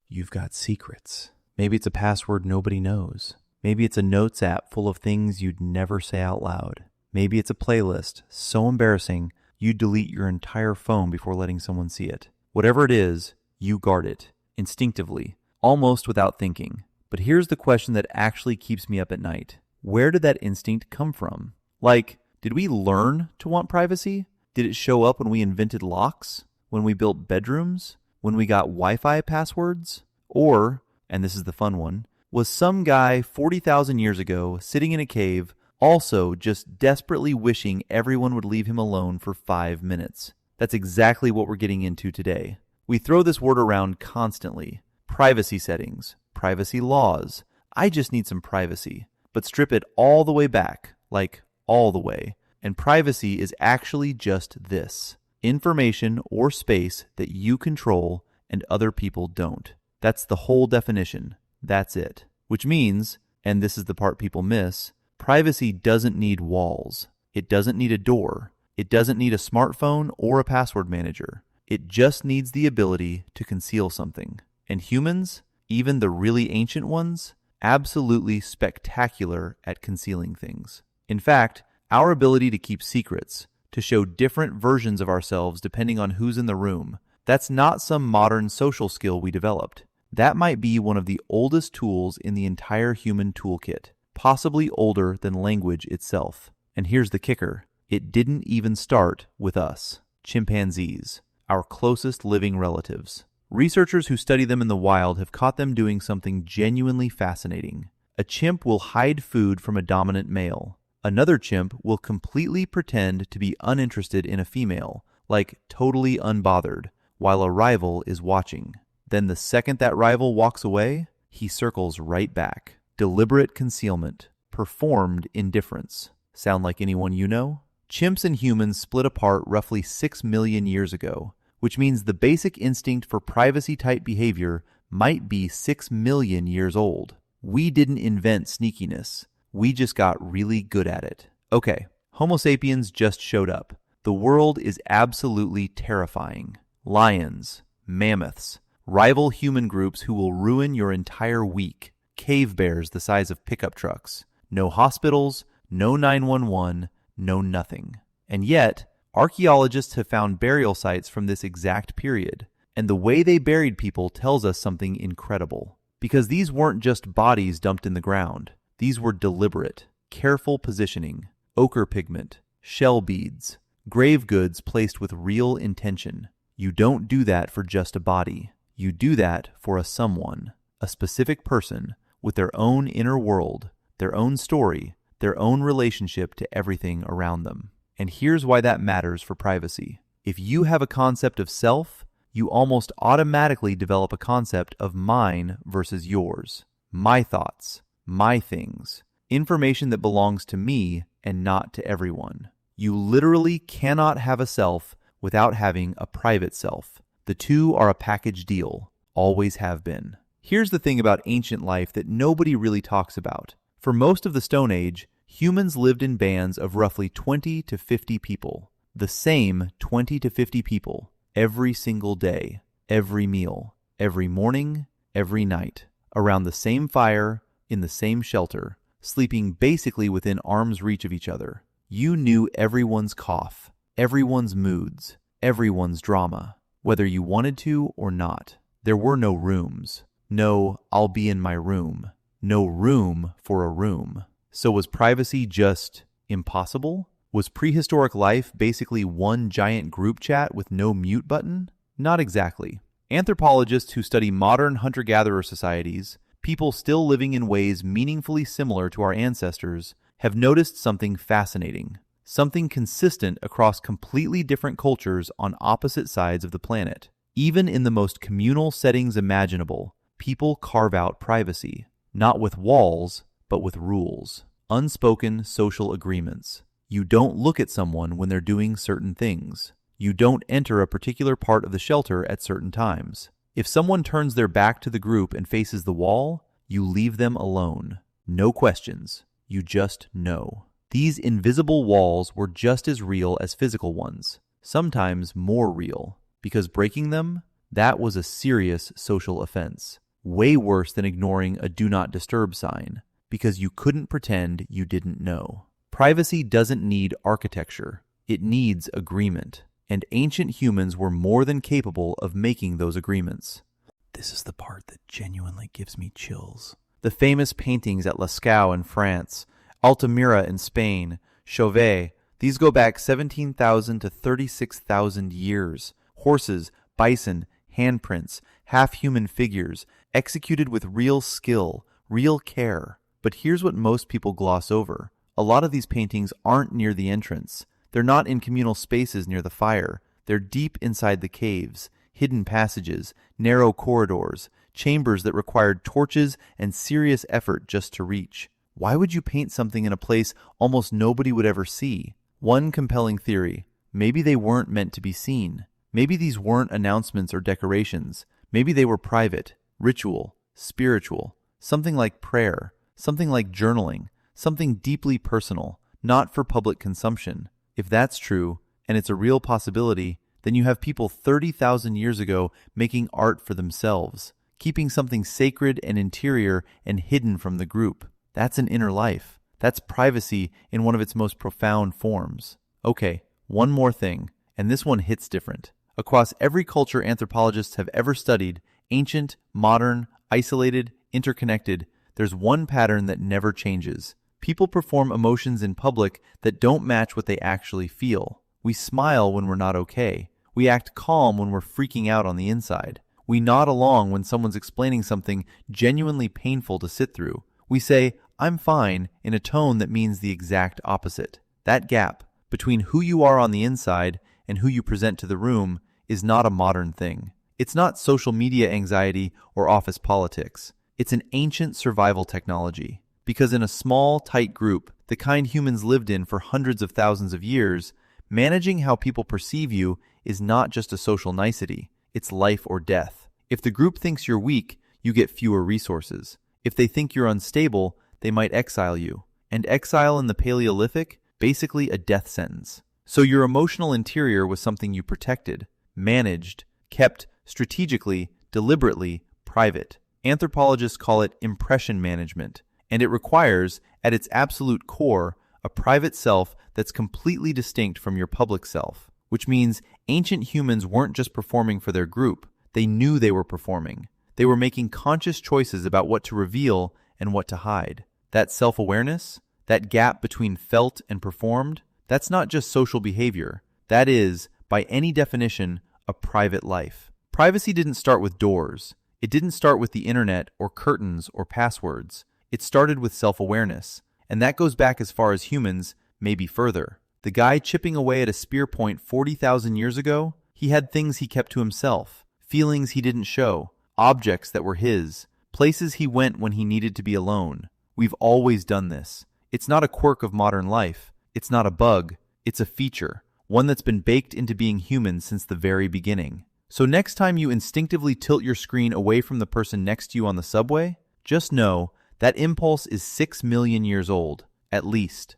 you've got secrets. Maybe it's a password nobody knows. Maybe it's a notes app full of things you'd never say out loud. Maybe it's a playlist so embarrassing you'd delete your entire phone before letting someone see it. Whatever it is, you guard it, instinctively, almost without thinking. But here's the question that actually keeps me up at night. Where did that instinct come from? Like, did we learn to want privacy? Did it show up when we invented locks? When we built bedrooms? When we got Wi-Fi passwords? Or, and this is the fun one, was some guy 40,000 years ago sitting in a cave also just desperately wishing everyone would leave him alone for 5 minutes? That's exactly what we're getting into today. We throw this word around constantly. Privacy settings, privacy laws. I just need some privacy. But strip it all the way back, like all the way. And privacy is actually just this: information or space that you control and other people don't. That's the whole definition. That's it. Which means, and this is the part people miss, privacy doesn't need walls. It doesn't need a door. It doesn't need a smartphone or a password manager. It just needs the ability to conceal something. And humans, even the really ancient ones, absolutely spectacular at concealing things. In fact, our ability to keep secrets, to show different versions of ourselves depending on who's in the room, that's not some modern social skill we developed. That might be one of the oldest tools in the entire human toolkit, possibly older than language itself. And here's the kicker: it didn't even start with us, chimpanzees, our closest living relatives. Researchers who study them in the wild have caught them doing something genuinely fascinating. A chimp will hide food from a dominant male. Another chimp will completely pretend to be uninterested in a female, like totally unbothered, while a rival is watching. Then the second that rival walks away, he circles right back. Deliberate concealment. Performed indifference. Sound like anyone you know? Chimps and humans split apart roughly 6 million years ago, which means the basic instinct for privacy-type behavior might be 6 million years old. We didn't invent sneakiness. We just got really good at it. Okay, Homo sapiens just showed up. The world is absolutely terrifying. Lions, mammoths, rival human groups who will ruin your entire week, cave bears the size of pickup trucks, no hospitals, no 911, no nothing. And yet, archaeologists have found burial sites from this exact period, and the way they buried people tells us something incredible. Because these weren't just bodies dumped in the ground. These were deliberate, careful positioning, ochre pigment, shell beads, grave goods placed with real intention. You don't do that for just a body. You do that for a someone, a specific person with their own inner world, their own story, their own relationship to everything around them. And here's why that matters for privacy. If you have a concept of self, you almost automatically develop a concept of mine versus yours. My thoughts, my things, information that belongs to me and not to everyone. You literally cannot have a self without having a private self. The two are a package deal, always have been. Here's the thing about ancient life that nobody really talks about. For most of the Stone Age, humans lived in bands of roughly 20 to 50 people. The same 20 to 50 people, every single day, every meal, every morning, every night, around the same fire, in the same shelter, sleeping basically within arm's reach of each other. You knew everyone's cough, everyone's moods, everyone's drama, whether you wanted to or not. There were no rooms. No, I'll be in my room. No room for a room. So was privacy just impossible? Was prehistoric life basically one giant group chat with no mute button? Not exactly. Anthropologists who study modern hunter-gatherer societies, people still living in ways meaningfully similar to our ancestors, have noticed something fascinating. Something consistent across completely different cultures on opposite sides of the planet. Even in the most communal settings imaginable, people carve out privacy. Not with walls, but with rules. Unspoken social agreements. You don't look at someone when they're doing certain things. You don't enter a particular part of the shelter at certain times. If someone turns their back to the group and faces the wall, you leave them alone. No questions. You just know. These invisible walls were just as real as physical ones, sometimes more real, because breaking them That was a serious social offense. Way worse than ignoring a do not disturb sign, because you couldn't pretend you didn't know. Privacy doesn't need architecture. It needs agreement. And ancient humans were more than capable of making those agreements. This is the part that genuinely gives me chills. The famous paintings at Lascaux in France, Altamira in Spain, Chauvet, these go back 17,000 to 36,000 years. Horses, bison, handprints, half-human figures, executed with real skill, real care. But here's what most people gloss over. A lot of these paintings aren't near the entrance. They're not in communal spaces near the fire. They're deep inside the caves, hidden passages, narrow corridors, chambers that required torches and serious effort just to reach. Why would you paint something in a place almost nobody would ever see? One compelling theory: maybe they weren't meant to be seen. Maybe these weren't announcements or decorations. Maybe they were private, ritual, spiritual, something like prayer, something like journaling, something deeply personal, not for public consumption. If that's true, and it's a real possibility, then you have people 30,000 years ago making art for themselves, keeping something sacred and interior and hidden from the group. That's an inner life. That's privacy in one of its most profound forms. Okay, one more thing, and this one hits different. Across every culture anthropologists have ever studied, ancient, modern, isolated, interconnected, there's one pattern that never changes. People perform emotions in public that don't match what they actually feel. We smile when we're not okay. We act calm when we're freaking out on the inside. We nod along when someone's explaining something genuinely painful to sit through. We say, "I'm fine," in a tone that means the exact opposite. That gap between who you are on the inside and who you present to the room is not a modern thing. It's not social media anxiety or office politics. It's an ancient survival technology. Because in a small, tight group, the kind humans lived in for hundreds of thousands of years, managing how people perceive you is not just a social nicety. It's life or death. If the group thinks you're weak, you get fewer resources. If they think you're unstable, they might exile you. And exile in the Paleolithic? Basically a death sentence. So your emotional interior was something you protected, managed, kept strategically, deliberately, private. Anthropologists call it impression management. And it requires, at its absolute core, a private self that's completely distinct from your public self. Which means ancient humans weren't just performing for their group. They knew they were performing. They were making conscious choices about what to reveal and what to hide. That self-awareness, that gap between felt and performed, that's not just social behavior. That is, by any definition, a private life. Privacy didn't start with doors. It didn't start with the internet or curtains or passwords. It started with self-awareness, and that goes back as far as humans, maybe further. The guy chipping away at a spear point 40,000 years ago, he had things he kept to himself, feelings he didn't show, objects that were his, places he went when he needed to be alone. We've always done this. It's not a quirk of modern life. It's not a bug. It's a feature, one that's been baked into being human since the very beginning. So next time you instinctively tilt your screen away from the person next to you on the subway, just know that impulse is 6 million years old, at least.